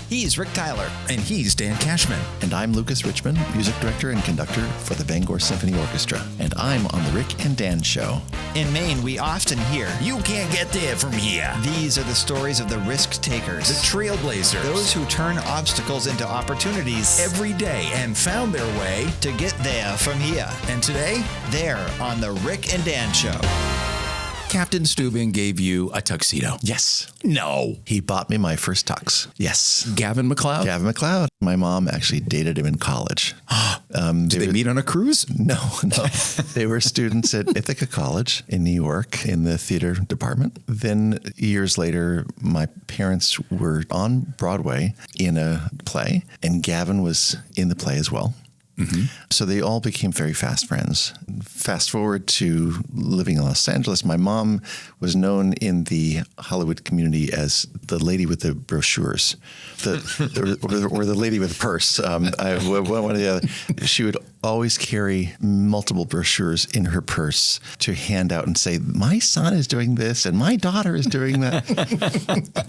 He's Rick Tyler. And he's Dan Cashman. And I'm Lucas Richman, music director and conductor for the Bangor Symphony Orchestra. And I'm on the Ric And Dan Show. In Maine, we often hear, "You can't get there from here." These are the stories of the risk takers, The trailblazers. those who turn obstacles into opportunities every day and found their way. to get there from here. And today, There on the Ric And Dan Show. Captain Steuben gave you a tuxedo. Yes. No. He bought me my first tux. Yes. Gavin MacLeod? Gavin MacLeod. My mom actually dated him in college. Did they meet on a cruise? No. They were students at Ithaca College in New York in the theater department. Then years later, my parents were on Broadway in a play, and Gavin was in the play as well. Mm-hmm. So they all became very fast friends. Fast forward to living in Los Angeles, my mom was known in the Hollywood community as the lady with the brochures, or the lady with the purse. One or the other. She would always carry multiple brochures in her purse to hand out and say, "My son is doing this and my daughter is doing that,"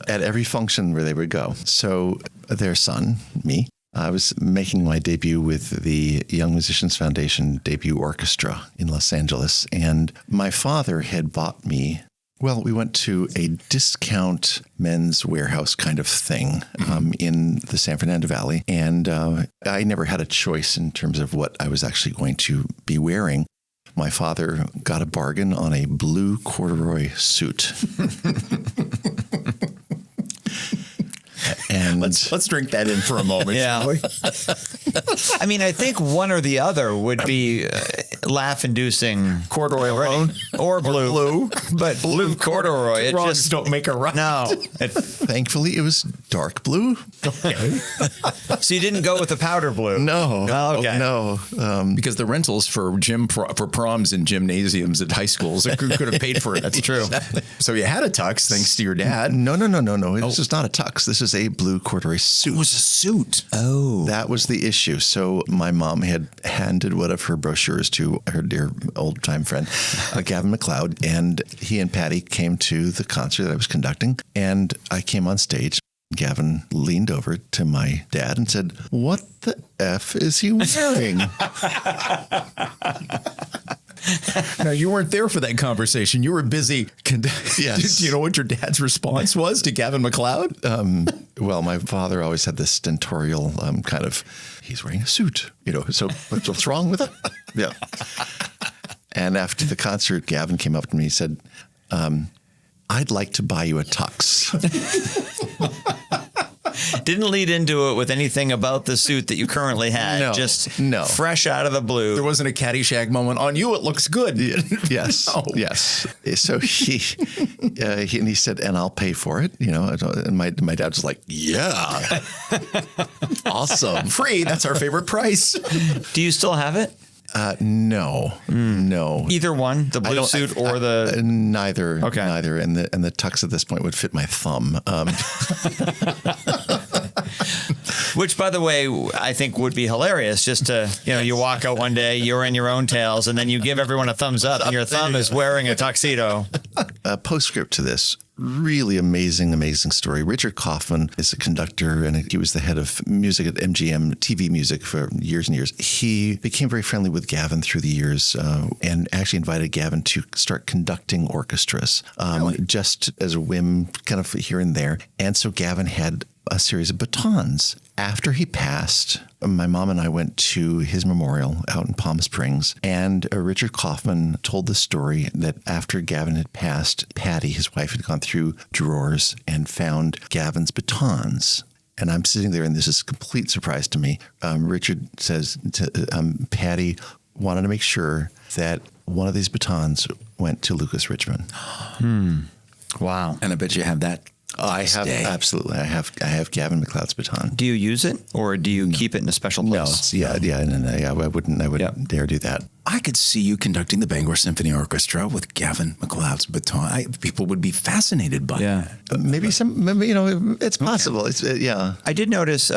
at every function where they would go. So their son, me, I was making my debut with the Young Musicians Foundation debut orchestra in Los Angeles, and my father had bought me, well, we went to a discount men's warehouse kind of thing in the San Fernando Valley, and I never had a choice in terms of what I was actually going to be wearing. My father got a bargain on a blue corduroy suit. And Let's drink that in for a moment. Yeah. I mean, I think one or the other would be laugh-inducing. Corduroy alone or blue. But blue corduroy, it Wrongs just don't make a right. no. thankfully, it was dark blue. So you didn't go with the powder blue? No. Oh, okay. No. Because the rentals for for proms and gymnasiums at high schools could have paid for it. That's true. So you had a tux thanks to your dad. No. This is not a tux. This is a blue corduroy suit. It was a suit. Oh. That was the issue. So my mom had handed one of her brochures to her dear old-time friend, Gavin MacLeod, and he and Patty came to the concert that I was conducting, and I came on stage. Gavin leaned over to my dad and said, "What the F is he wearing?" No, you weren't there for that conversation. You were busy. Yes. Do you know what your dad's response was to Gavin MacLeod? Well, my father always had this stentorial kind of, he's wearing a suit, so what's wrong with it? Yeah. And after the concert, Gavin came up to me and said, "I'd like to buy you a tux." Didn't lead into it with anything about the suit that you currently had. No, Just no. fresh out of the blue. There wasn't a Caddyshack moment. On you, it looks good. Yes. No. Yes. So he said, "And I'll pay for it." And my dad was like, "Yeah, awesome, Free. That's our favorite price. Do you still have it? No. Either one, the blue suit or the... Neither. Okay. Neither. And the tux at this point would fit my thumb. Which, by the way, I think would be hilarious. Just to, you walk out one day, you're in your own tails, and then you give everyone a thumbs up, and your thumb is wearing a tuxedo. A postscript to this. Really amazing story. Richard Kaufman is a conductor, and he was the head of music at MGM TV Music for years and years. He became very friendly with Gavin through the years and actually invited Gavin to start conducting orchestras, just as a whim, kind of here and there. And so Gavin had a series of batons. After he passed, my mom and I went to his memorial out in Palm Springs, and Richard Kaufman told the story that after Gavin had passed, Patty, his wife, had gone through drawers and found Gavin's batons. And I'm sitting there, and this is a complete surprise to me. Richard says Patty wanted to make sure that one of these batons went to Lucas Richman. Wow. And I bet you have that. I have absolutely. I have Gavin MacLeod's baton. Do you use it, or do you keep it in a special place? No, I wouldn't dare do that. I could see you conducting the Bangor Symphony Orchestra with Gavin MacLeod's baton. People would be fascinated by that. Maybe it's possible. I did notice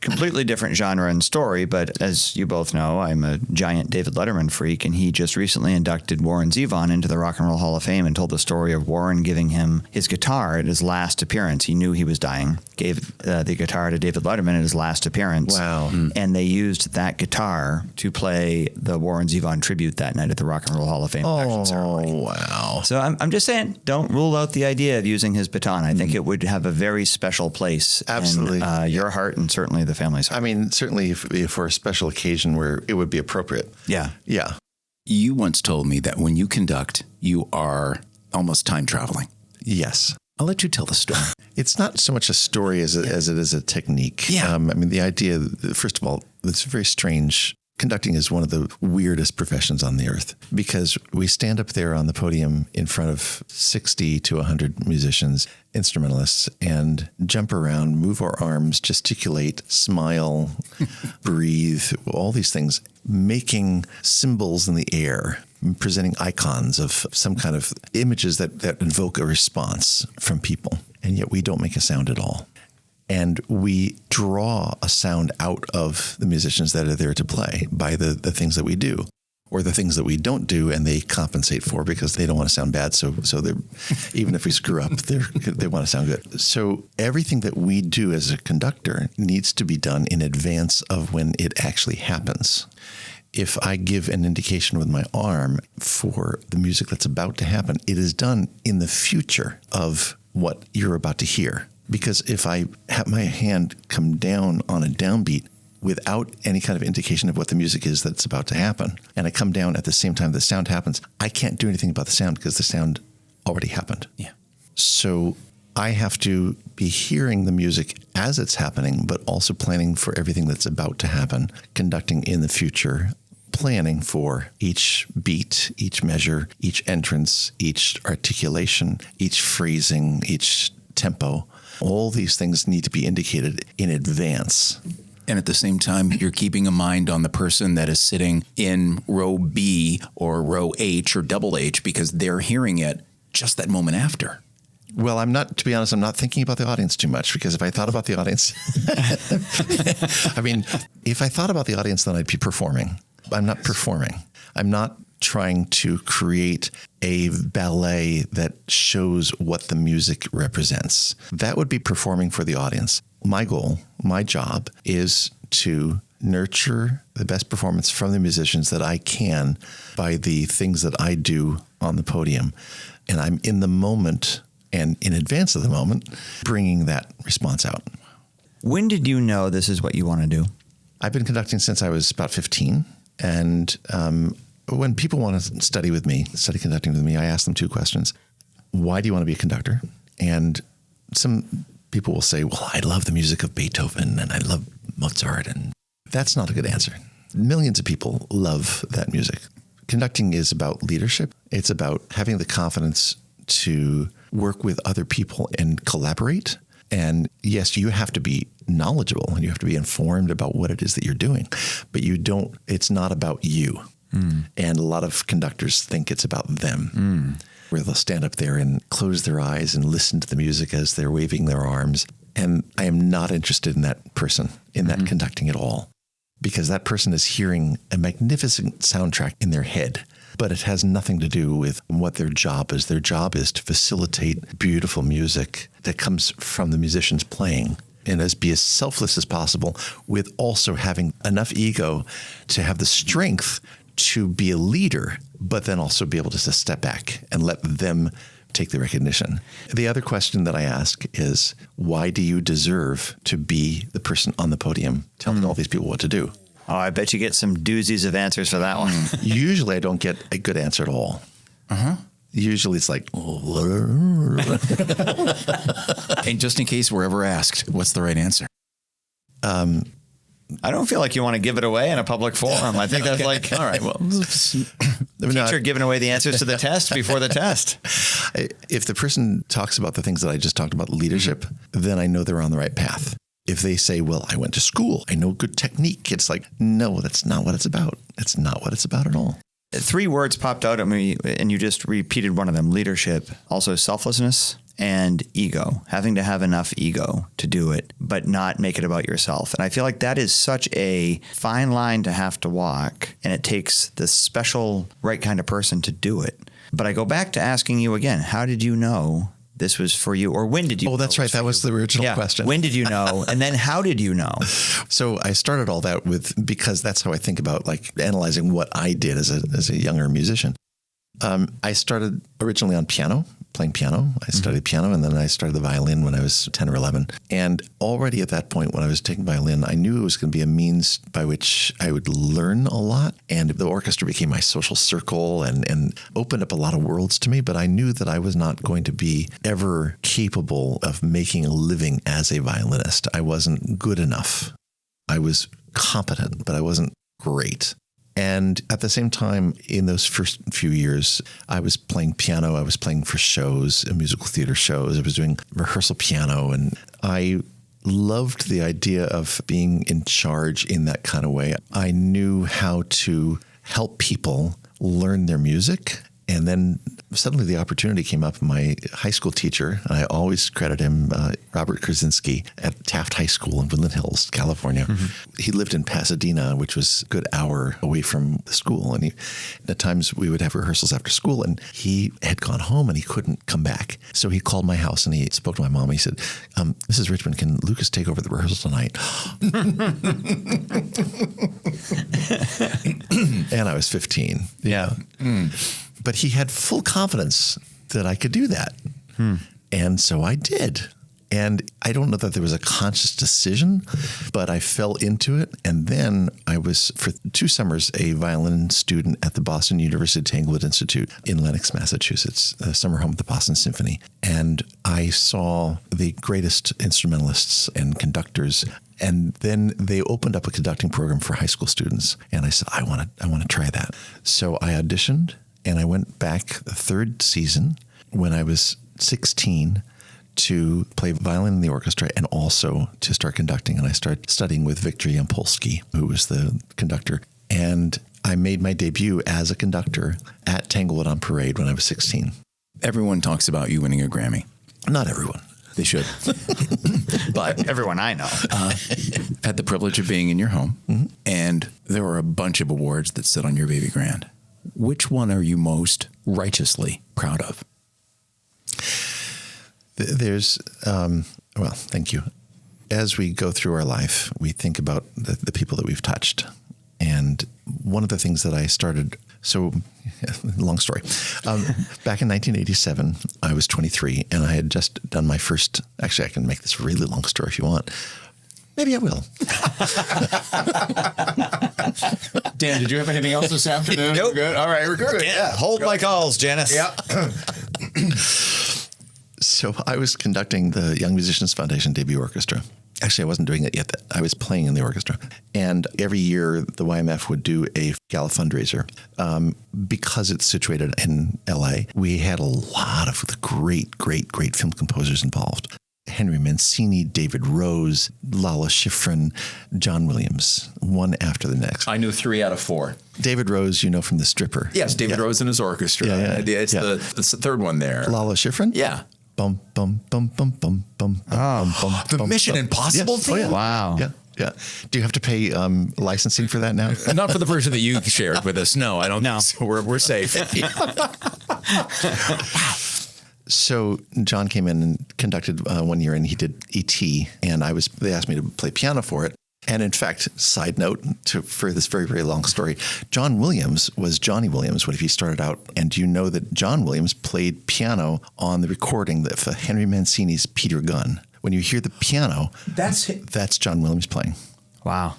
completely different genre and story, but as you both know, I'm a giant David Letterman freak, and he just recently inducted Warren Zevon into the Rock and Roll Hall of Fame and told the story of Warren giving him his guitar at his last appearance. He knew he was dying, gave the guitar to David Letterman at his last appearance. Wow. And they used that guitar to play the Warren Zevon tribute that night at the Rock and Roll Hall of Fame induction ceremony. Oh, wow. So I'm just saying, don't rule out the idea of using his baton. I think it would have a very special place Absolutely. in your heart and certainly the family's heart. I mean, certainly if for a special occasion where it would be appropriate. Yeah. Yeah. You once told me that when you conduct, you are almost time traveling. Yes. I'll let you tell the story. It's not so much a story as it is a technique. Yeah. I mean, the idea, first of all, it's very strange. Conducting is one of the weirdest professions on the earth because we stand up there on the podium in front of 60 to 100 musicians, instrumentalists, and jump around, move our arms, gesticulate, smile, breathe, all these things, making symbols in the air, presenting icons of some kind of images that invoke a response from people. And yet we don't make a sound at all. And we draw a sound out of the musicians that are there to play by the things that we do or the things that we don't do, and they compensate for because they don't want to sound bad. So they're, even if we screw up, they want to sound good. So everything that we do as a conductor needs to be done in advance of when it actually happens. If I give an indication with my arm for the music that's about to happen, it is done in the future of what you're about to hear. Because if I have my hand come down on a downbeat without any kind of indication of what the music is that's about to happen, and I come down at the same time the sound happens, I can't do anything about the sound because the sound already happened. Yeah. So I have to be hearing the music as it's happening, but also planning for everything that's about to happen, conducting in the future, planning for each beat, each measure, each entrance, each articulation, each phrasing, each tempo. All these things need to be indicated in advance. And at the same time, you're keeping a mind on the person that is sitting in row B or row H or double H because they're hearing it just that moment after. Well, to be honest, I'm not thinking about the audience too much because if I thought about the audience, if I thought about the audience, then I'd be performing. I'm not performing. I'm not trying to create a ballet that shows what the music represents. That would be performing for the audience. My goal, my job is to nurture the best performance from the musicians that I can by the things that I do on the podium. And I'm in the moment and in advance of the moment, bringing that response out. When did you know this is what you want to do? I've been conducting since I was about 15. And when people want to study conducting with me, I ask them two questions. Why do you want to be a conductor? And some people will say, well, I love the music of Beethoven and I love Mozart. And that's not a good answer. Millions of people love that music. Conducting is about leadership. It's about having the confidence to work with other people and collaborate. And yes, you have to be knowledgeable and you have to be informed about what it is that you're doing, but it's not about you. And a lot of conductors think it's about them, where they'll stand up there and close their eyes and listen to the music as they're waving their arms. And I am not interested in that person, in that conducting at all, because that person is hearing a magnificent soundtrack in their head, but it has nothing to do with what their job is. Their job is to facilitate beautiful music that comes from the musicians playing and be as selfless as possible, with also having enough ego to have the strength to be a leader, but then also be able to step back and let them take the recognition. The other question that I ask is, why do you deserve to be the person on the podium telling all these people what to do? Oh, I bet you get some doozies of answers for that one. Usually I don't get a good answer at all. Usually it's like, And just in case we're ever asked, what's the right answer? I don't feel like you want to give it away in a public forum. I think that's like, all right, well, teacher giving away the answers to the test before the test. If the person talks about the things that I just talked about, leadership, then I know they're on the right path. If they say, well, I went to school, I know good technique, it's like, no, that's not what it's about. It's not what it's about at all. 3 words popped out at me, and you just repeated one of them: leadership, also selflessness, and ego, having to have enough ego to do it, but not make it about yourself. And I feel like that is such a fine line to have to walk, and it takes the special right kind of person to do it. But I go back to asking you again, how did you know this was for you? Or when did you know? Oh, that's right. That was the original question. When did you know? And then how did you know? So I started all that because that's how I think about like analyzing what I did as a younger musician. I started originally on piano, playing piano. I studied piano, and then I started the violin when I was 10 or 11. And already at that point, when I was taking violin, I knew it was going to be a means by which I would learn a lot. And the orchestra became my social circle and opened up a lot of worlds to me. But I knew that I was not going to be ever capable of making a living as a violinist. I wasn't good enough. I was competent, but I wasn't great. And at the same time, in those first few years, I was playing piano. I was playing for shows, musical theater shows. I was doing rehearsal piano. And I loved the idea of being in charge in that kind of way. I knew how to help people learn their music. And then suddenly the opportunity came up. My high school teacher, I always credit him, Robert Krasinski, at Taft High School in Woodland Hills, California. He lived in Pasadena, which was a good hour away from the school. And at times we would have rehearsals after school, and he had gone home and he couldn't come back. So he called my house and he spoke to my mom. He said, Mrs. Richman, can Lucas take over the rehearsal tonight? And I was 15. Yeah. But he had full confidence that I could do that. And so I did. And I don't know that there was a conscious decision, but I fell into it. And then I was, for 2 summers, a violin student at the Boston University Tanglewood Institute in Lenox, Massachusetts, a summer home at the Boston Symphony. And I saw the greatest instrumentalists and conductors. And then they opened up a conducting program for high school students. And I said, I want to try that. So I auditioned. And I went back the 3rd season when I was 16 to play violin in the orchestra and also to start conducting. And I started studying with Victor Yampolsky, who was the conductor. And I made my debut as a conductor at Tanglewood on Parade when I was 16. Everyone talks about you winning a Grammy. Not everyone. They should. But Everyone I know. had the privilege of being in your home, and there were a bunch of awards that sit on your baby grand. Which one are you most righteously proud of? There's, well, thank you. As we go through our life, we think about the people that we've touched. And one of the things that I started, so long story. Back in 1987, I was 23 and I had just done my first, actually I can make this a really long story if you want. Maybe I will. Dan, did you have anything else this afternoon? Nope. Good. All right, we're good. Yeah, hold my calls, Janice. Yeah. So I was conducting the Young Musicians Foundation debut orchestra. Actually, I wasn't doing it yet. I was playing in the orchestra. And every year, the YMF would do a gala fundraiser. Because it's situated in L.A., we had a lot of the great film composers involved. Henry Mancini, David Rose, Lala Schifrin, John Williams, one after the next. I knew 3 out of 4. David Rose, you know, from The Stripper. Yes, David Rose and his orchestra. It's the third one there. Lala Schifrin? Yeah. Bum, bum, bum, bum, bum, bum, bum, bum, The bum, Mission bum. Impossible Yes. theme? Oh, yeah. Wow. Yeah. Do you have to pay licensing for that now? Not for the version that you shared with us. No, I don't know. So we're safe. So John came in and conducted one year, and he did E.T., and they asked me to play piano for it. And in fact, side note for this very, very long story, John Williams was Johnny Williams when he started out. And do you know that John Williams played piano on the recording of Henry Mancini's Peter Gunn? When you hear the piano, that's John Williams playing. Wow.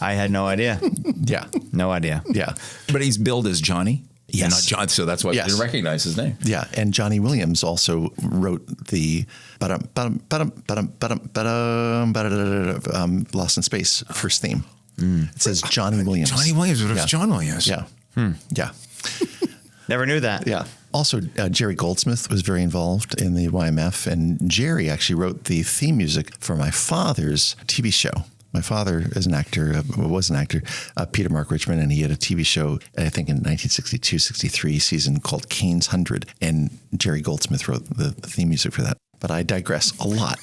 I had no idea. Yeah. No idea. Yeah. But he's billed as Johnny. Yes. And not John, so that's why we didn't recognize his name. Yeah, and Johnny Williams also wrote the Lost in Space first theme. It says Johnny Williams. Johnny Williams, but it's John Williams. Yeah. Yeah. Never knew that. Yeah. Also, Jerry Goldsmith was very involved in the YMF, and Jerry actually wrote the theme music for my father's TV show. My father is an actor, was an actor, Peter Mark Richman, and he had a TV show, I think in 1962-63 season called Kane's 100, and Jerry Goldsmith wrote the theme music for that. But I digress a lot.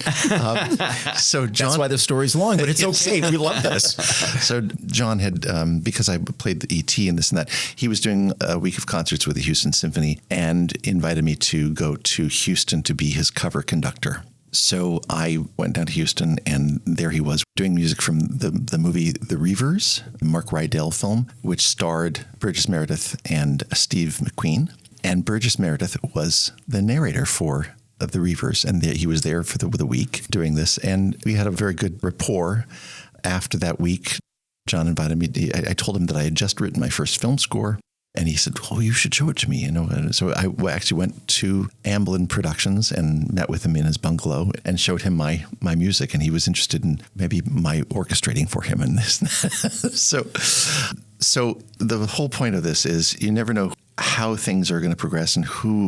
So John, That's why the story's long, but it's okay. We love this. So John had, because I played the ET and this and that, he was doing a week of concerts with the Houston Symphony and invited me to go to Houston to be his cover conductor. So I went down to Houston, and there he was doing music from the movie The Reavers, a Mark Rydell film, which starred Burgess Meredith and Steve McQueen. And Burgess Meredith was the narrator for The Reavers, and he was there for the week doing this. And we had a very good rapport. After that week, John invited me. I told him that I had just written my first film score. And he said, "Oh, you should show it to me." And so I actually went to Amblin Productions and met with him in his bungalow and showed him my music. And he was interested in maybe my orchestrating for him and this. So the whole point of this is you never know how things are going to progress and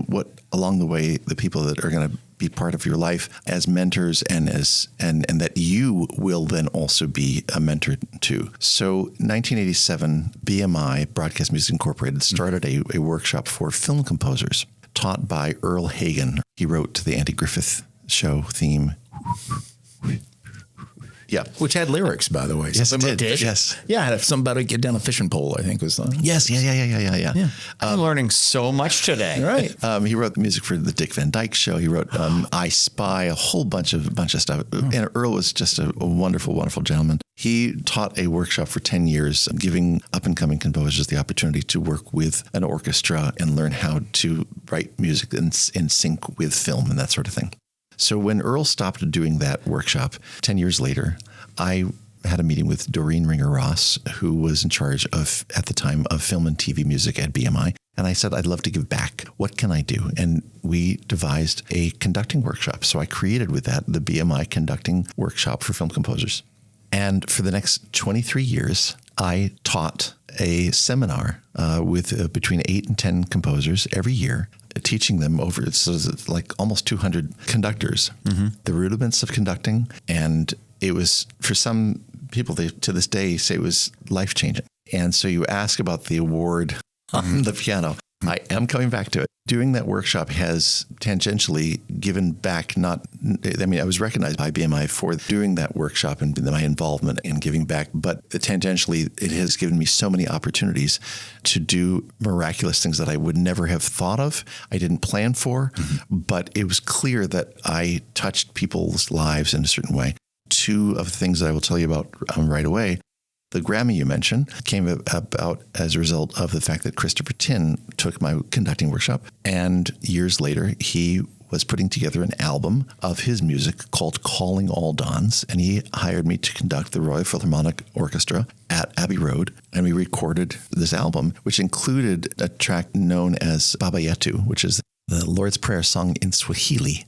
what along the way, the people that are going to be part of your life as mentors and that you will then also be a mentor to. So 1987, BMI, Broadcast Music Incorporated, started a workshop for film composers taught by Earl Hagen. He wrote the Andy Griffith Show theme. Yeah. Which had lyrics, by the way. Yes, it did. Did. Yes. Yeah, had somebody get down a fishing pole, I think was the... Yes, yeah. I'm learning so much today. Right. He wrote the music for the Dick Van Dyke Show. He wrote I Spy, a whole bunch of stuff. And Earl was just a wonderful, wonderful gentleman. He taught a workshop for 10 years, giving up-and-coming composers the opportunity to work with an orchestra and learn how to write music in sync with film and that sort of thing. So when Earl stopped doing that workshop 10 years later, I had a meeting with Doreen Ringer-Ross, who was in charge of, at the time, of film and TV music at BMI. And I said, I'd love to give back. What can I do? And we devised a conducting workshop. So I created with that the BMI conducting workshop for film composers. And for the next 23 years, I taught a seminar with between 8 and 10 composers every year, teaching them over, it's like almost 200 conductors, the rudiments of conducting. And it was, for some people, they to this day say it was life-changing. And so you ask about the award on the piano. I am coming back to it. Doing that workshop has tangentially given back, I was recognized by BMI for doing that workshop and my involvement in giving back, but tangentially, it has given me so many opportunities to do miraculous things that I would never have thought of. I didn't plan for, but it was clear that I touched people's lives in a certain way. Two of the things that I will tell you about right away. The Grammy you mentioned came about as a result of the fact that Christopher Tin took my conducting workshop. And years later, he was putting together an album of his music called Calling All Dawns. And he hired me to conduct the Royal Philharmonic Orchestra at Abbey Road. And we recorded this album, which included a track known as Baba Yetu, which is the Lord's Prayer sung in Swahili.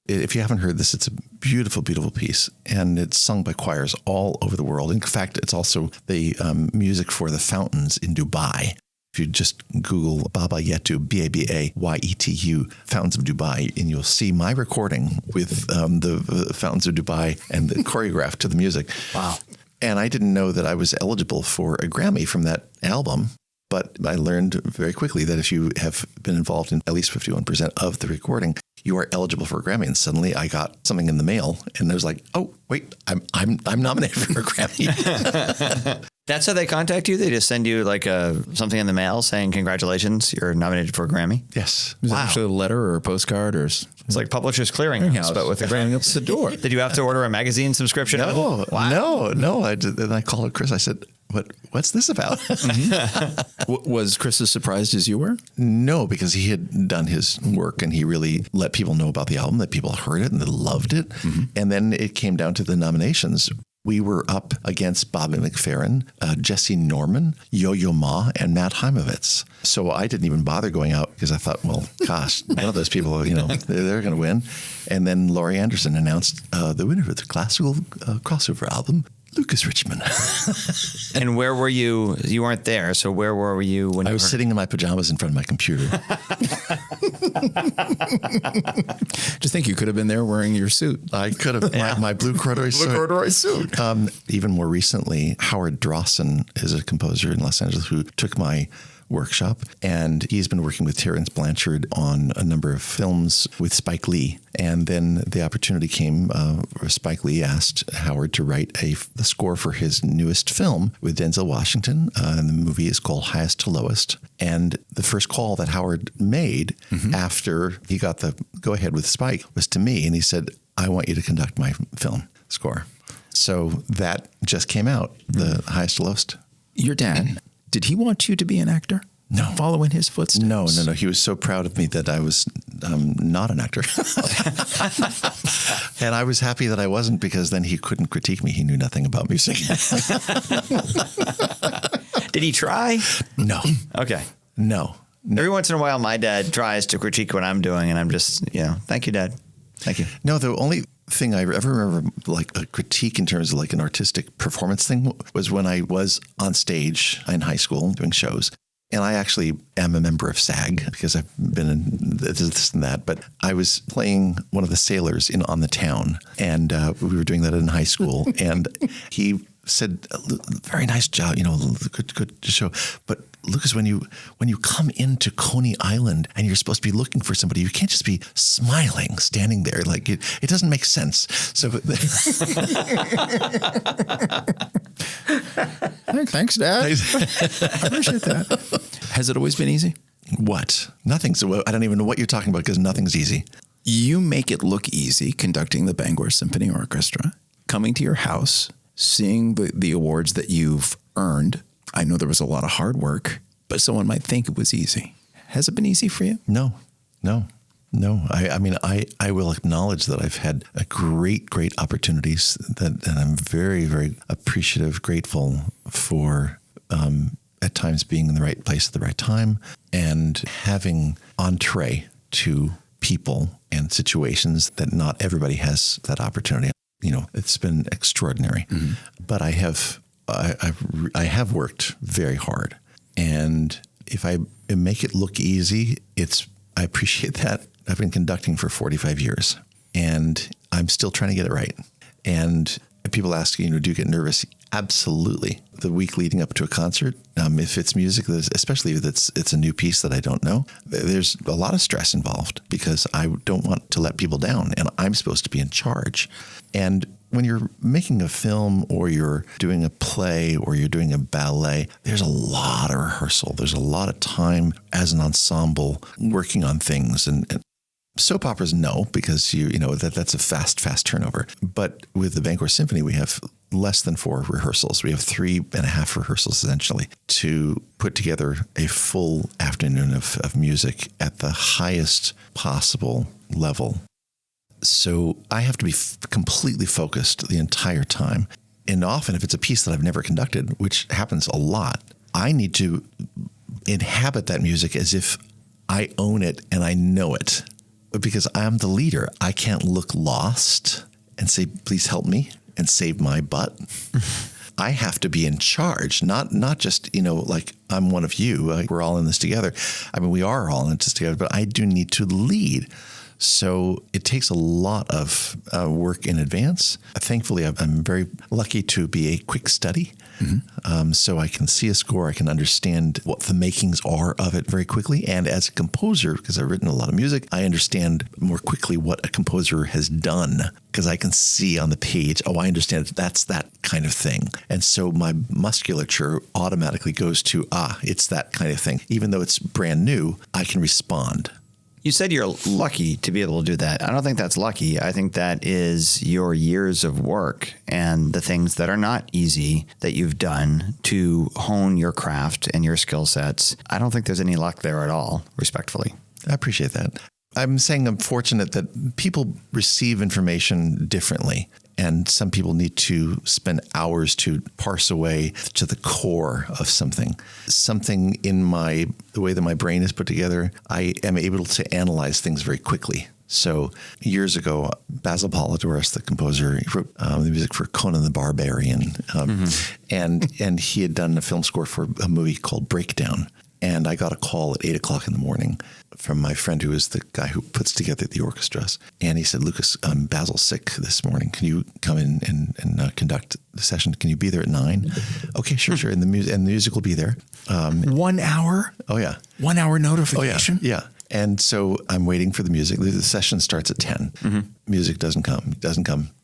If you haven't heard this, it's a beautiful, beautiful piece, and it's sung by choirs all over the world. In fact, it's also the music for the fountains in Dubai. If you just Google Baba Yetu, Babayetu, Fountains of Dubai, and you'll see my recording with the Fountains of Dubai and the choreograph to the music. Wow. And I didn't know that I was eligible for a Grammy from that album. But I learned very quickly that if you have been involved in at least 51% of the recording, you are eligible for a Grammy. And suddenly I got something in the mail, and I was like, "Oh, wait, I'm nominated for a Grammy." That's how they contact you? They just send you like something in the mail saying, "Congratulations, you're nominated for a Grammy"? Yes. Was it actually a letter or a postcard or? It's like Publishers Clearinghouse, but with a Grammy up the door. Did you have to order a magazine subscription? No. I did. Then I called Chris. I said, What's this about? Was Chris as surprised as you were? No, because he had done his work and he really let people know about the album, that people heard it and they loved it. And then it came down to the nominations. We were up against Bobby McFerrin, Jesse Norman, Yo-Yo Ma, and Matt Heimovitz. So I didn't even bother going out because I thought, well, gosh, none of those people, they're going to win. And then Laurie Anderson announced the winner of the classical crossover album, Lucas Richman. And where were you? You weren't there, so where were you when I was sitting in my pajamas in front of my computer. Just think you could have been there wearing your suit. I could have my blue corduroy suit. Even more recently, Howard Drawson is a composer in Los Angeles who took my workshop, and he's been working with Terrence Blanchard on a number of films with Spike Lee. And then the opportunity came where Spike Lee asked Howard to write the score for his newest film with Denzel Washington. And the movie is called Highest to Lowest. And the first call that Howard made after he got the go-ahead with Spike was to me. And he said, I want you to conduct my film score. So that just came out, the Highest to Lowest. Your dad, did he want you to be an actor? No. Follow in his footsteps? No. He was so proud of me that I was not an actor. And I was happy that I wasn't, because then he couldn't critique me. He knew nothing about music. Did he try? No. Okay. No. Every once in a while, my dad tries to critique what I'm doing, and I'm just, thank you, Dad. Thank you. No, the only thing I ever remember, like a critique in terms of like an artistic performance thing, was when I was on stage in high school doing shows. And I actually am a member of SAG because I've been in this and that. But I was playing one of the sailors On the Town, and we were doing that in high school. And he said, "Very nice job, good show. But Lucas, when you come into Coney Island and you're supposed to be looking for somebody, you can't just be smiling, standing there. Like it doesn't make sense." So Thanks, Dad. I appreciate that. Has it always been easy? What? Nothing. So I don't even know what you're talking about, because nothing's easy. You make it look easy conducting the Bangor Symphony Orchestra, coming to your house, seeing the awards that you've earned. I know there was a lot of hard work, but someone might think it was easy. Has it been easy for you? No. I mean, I will acknowledge that I've had a great opportunities and I'm very, very appreciative, grateful for at times being in the right place at the right time and having entree to people and situations that not everybody has that opportunity. It's been extraordinary, but I have worked very hard, and if I make it look easy, I appreciate that. I've been conducting for 45 years, and I'm still trying to get it right. And people ask, do you get nervous? Absolutely. The week leading up to a concert, if it's music, especially if it's a new piece that I don't know, there's a lot of stress involved because I don't want to let people down, and I'm supposed to be in charge. And when you're making a film or you're doing a play or you're doing a ballet, there's a lot of rehearsal. There's a lot of time as an ensemble working on things. And soap operas, no, because that's a fast turnover. But with the Bangor Symphony, we have less than 4 rehearsals. We have 3.5 rehearsals essentially to put together a full afternoon of music at the highest possible level. So I have to be completely focused the entire time. And often if it's a piece that I've never conducted, which happens a lot, I need to inhabit that music as if I own it and I know it. Because I'm the leader, I can't look lost and say, please help me and save my butt. I have to be in charge, not just, like I'm one of you. We're all in this together. I mean, we are all in this together, but I do need to lead. So it takes a lot of work in advance. Thankfully, I'm very lucky to be a quick study. So I can see a score, I can understand what the makings are of it very quickly. And as a composer, because I've written a lot of music, I understand more quickly what a composer has done because I can see on the page, I understand that's that kind of thing. And so my musculature automatically goes to, it's that kind of thing. Even though it's brand new, I can respond. You said you're lucky to be able to do that. I don't think that's lucky. I think that is your years of work and the things that are not easy that you've done to hone your craft and your skill sets. I don't think there's any luck there at all, respectfully. I appreciate that. I'm saying I'm fortunate that people receive information differently. And some people need to spend hours to parse away to the core of something. Something in the way that my brain is put together, I am able to analyze things very quickly. So years ago, Basil Polidorus, the composer, he wrote the music for Conan the Barbarian, and he had done a film score for a movie called Breakdown. And I got a call at 8 o'clock in the morning from my friend who is the guy who puts together the orchestras. And he said, Lucas, Basil's sick this morning. Can you come in and conduct the session? Can you be there at 9? Okay, sure. And the music will be there. 1 hour? Oh, yeah. 1 hour notification? Oh, yeah. And so I'm waiting for the music. The session starts at 10. Music doesn't come.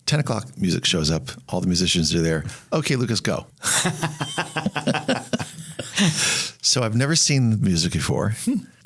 10 o'clock, music shows up. All the musicians are there. Okay, Lucas, go. So I've never seen the music before.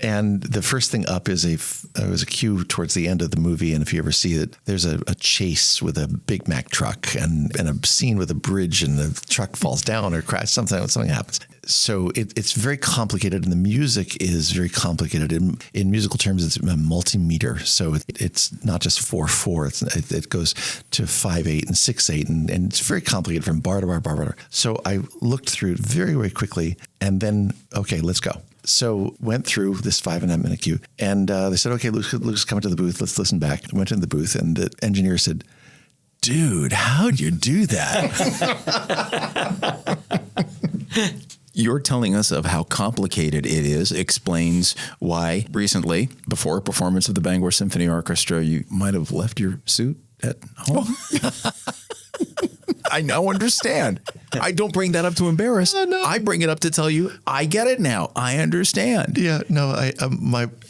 And the first thing up is a cue towards the end of the movie. And if you ever see it, there's a chase with a Big Mac truck and a scene with a bridge and the truck falls down or crashes. Something happens. So it's very complicated, and the music is very complicated. In musical terms, it's a multimeter. So it's not just 4/4. It goes to 5/8 and 6/8, and it's very complicated from bar to bar, bar to bar. So I looked through it very, very quickly, and then, okay, let's go. So went through this 5.5-minute cue, and they said, okay, Lucas, come into the booth. Let's listen back. I went into the booth, and the engineer said, dude, how'd you do that? You're telling us of how complicated it is, explains why recently, before a performance of the Bangor Symphony Orchestra, you might have left your suit at home. I now understand. I don't bring that up to embarrass. No. I bring it up to tell you, I get it now. I understand. Yeah, no,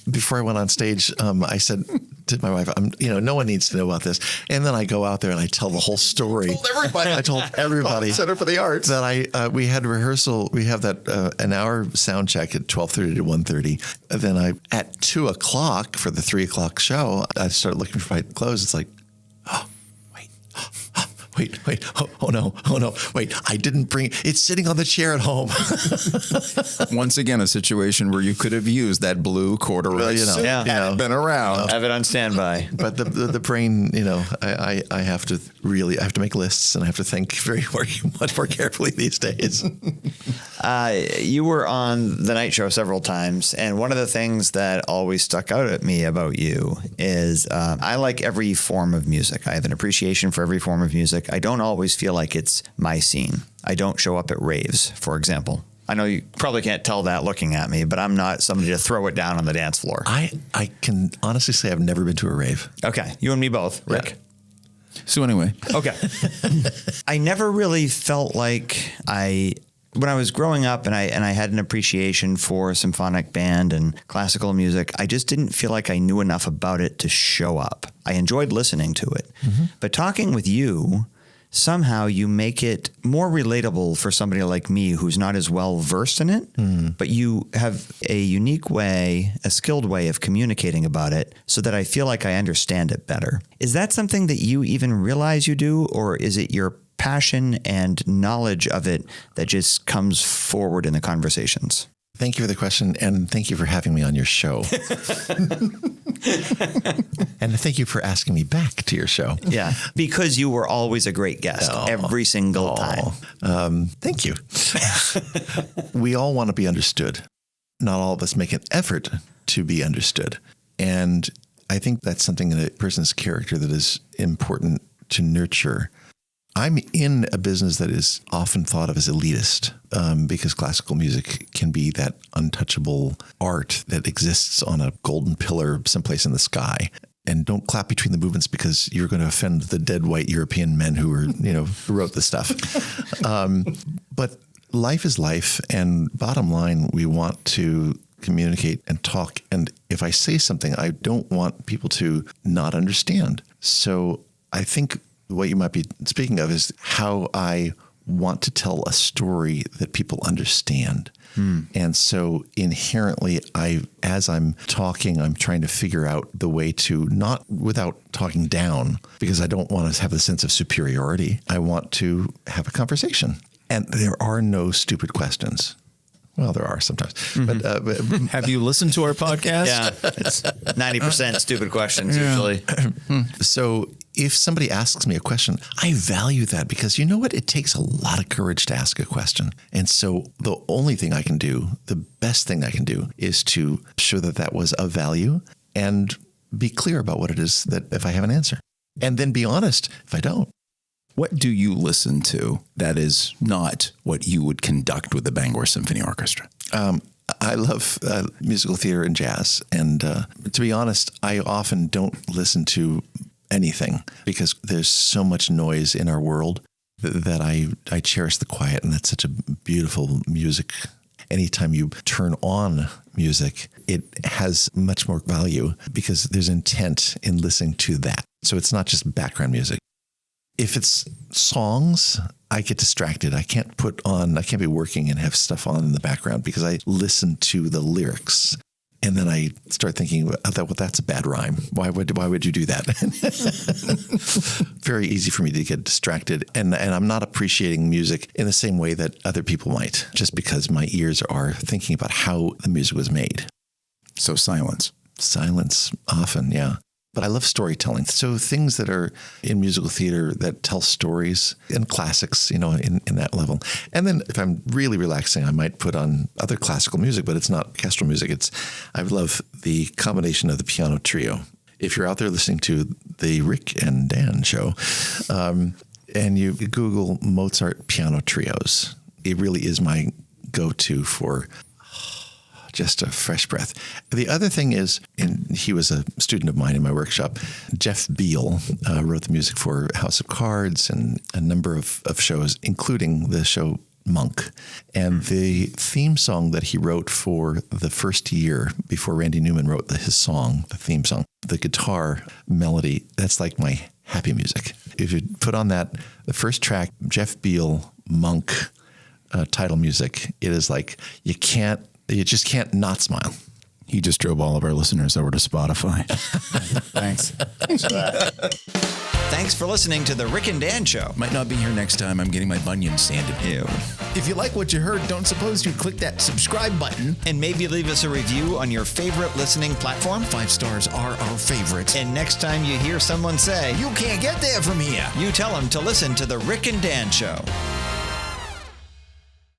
before I went on stage, I said to my wife, no one needs to know about this. And then I go out there and I tell the whole story. I told everybody. Center for the Arts. That we had rehearsal. We have that an hour sound check at 12:30 to 1:30. And then at 2 o'clock for the 3 o'clock show, I started looking for my clothes. It's like, wait, oh no, wait, I didn't bring it. It's sitting on the chair at home. Once again, a situation where you could have used that blue corduroy suit. Yeah. Been around. Have it on standby. But the brain, I have to make lists, and I have to think much more carefully these days. You were on The Night Show several times, and one of the things that always stuck out at me about you is I like every form of music. I have an appreciation for every form of music. I don't always feel like it's my scene. I don't show up at raves, for example. I know you probably can't tell that looking at me, but I'm not somebody to throw it down on the dance floor. I can honestly say I've never been to a rave. Okay. You and me both, Rick. Yeah. So anyway. Okay. I never really felt like when I was growing up and I had an appreciation for symphonic band and classical music, I just didn't feel like I knew enough about it to show up. I enjoyed listening to it. But talking with you, somehow you make it more relatable for somebody like me who's not as well versed in it, but you have a unique way, a skilled way of communicating about it so that I feel like I understand it better. Is that something that you even realize you do, or is it your passion and knowledge of it that just comes forward in the conversations? Thank you for the question, and thank you for having me on your show. And thank you for asking me back to your show. Yeah, because you were always a great guest every single time. Thank you. We all want to be understood. Not all of us make an effort to be understood. And I think that's something in a person's character that is important to nurture. I'm in a business that is often thought of as elitist because classical music can be that untouchable art that exists on a golden pillar someplace in the sky. And don't clap between the movements because you're going to offend the dead white European men who wrote the stuff. But life is life. And bottom line, we want to communicate and talk. And if I say something, I don't want people to not understand. So I think what you might be speaking of is how I want to tell a story that people understand. And so inherently, as I'm talking, I'm trying to figure out the way to, not without talking down, because I don't want to have the sense of superiority. I want to have a conversation. And there are no stupid questions. Well, there are sometimes. But have you listened to our podcast? Yeah, it's 90% stupid questions usually. So if somebody asks me a question, I value that because you know what? It takes a lot of courage to ask a question. And so the only thing I can do, the best thing I can do is to show that was of value and be clear about what it is that if I have an answer, and then be honest if I don't. What do you listen to that is not what you would conduct with the Bangor Symphony Orchestra? I love musical theater and jazz. And to be honest, I often don't listen to anything because there's so much noise in our world that I cherish the quiet. And that's such a beautiful music. Anytime you turn on music, it has much more value because there's intent in listening to that. So it's not just background music. If it's songs, I get distracted. I can't be working and have stuff on in the background because I listen to the lyrics. And then I start thinking, well, that's a bad rhyme. Why would you do that? Very easy for me to get distracted. And I'm not appreciating music in the same way that other people might, just because my ears are thinking about how the music was made. So silence. Silence often, yeah. But I love storytelling. So things that are in musical theater that tell stories and classics, in that level. And then if I'm really relaxing, I might put on other classical music, but it's not orchestral music. I love the combination of the piano trio. If you're out there listening to the Ric And Dan Show, and you Google Mozart piano trios, it really is my go-to for just a fresh breath. The other thing is, and he was a student of mine in my workshop, Jeff Beal wrote the music for House of Cards and a number of shows, including the show Monk. And the theme song that he wrote for the first year before Randy Newman wrote his song, the theme song, the guitar melody, that's like my happy music. If you put on the first track, Jeff Beal, Monk title music, it is like you just can't not smile. He just drove all of our listeners over to Spotify. Thanks. Thanks for listening to the Ric and Dan Show. Might not be here next time. I'm getting my bunions sanded. Ew. If you like what you heard, don't suppose you'd click that subscribe button. And maybe leave us a review on your favorite listening platform. 5 stars are our favorite. And next time you hear someone say, "You can't get there from here," you tell them to listen to the Ric and Dan Show.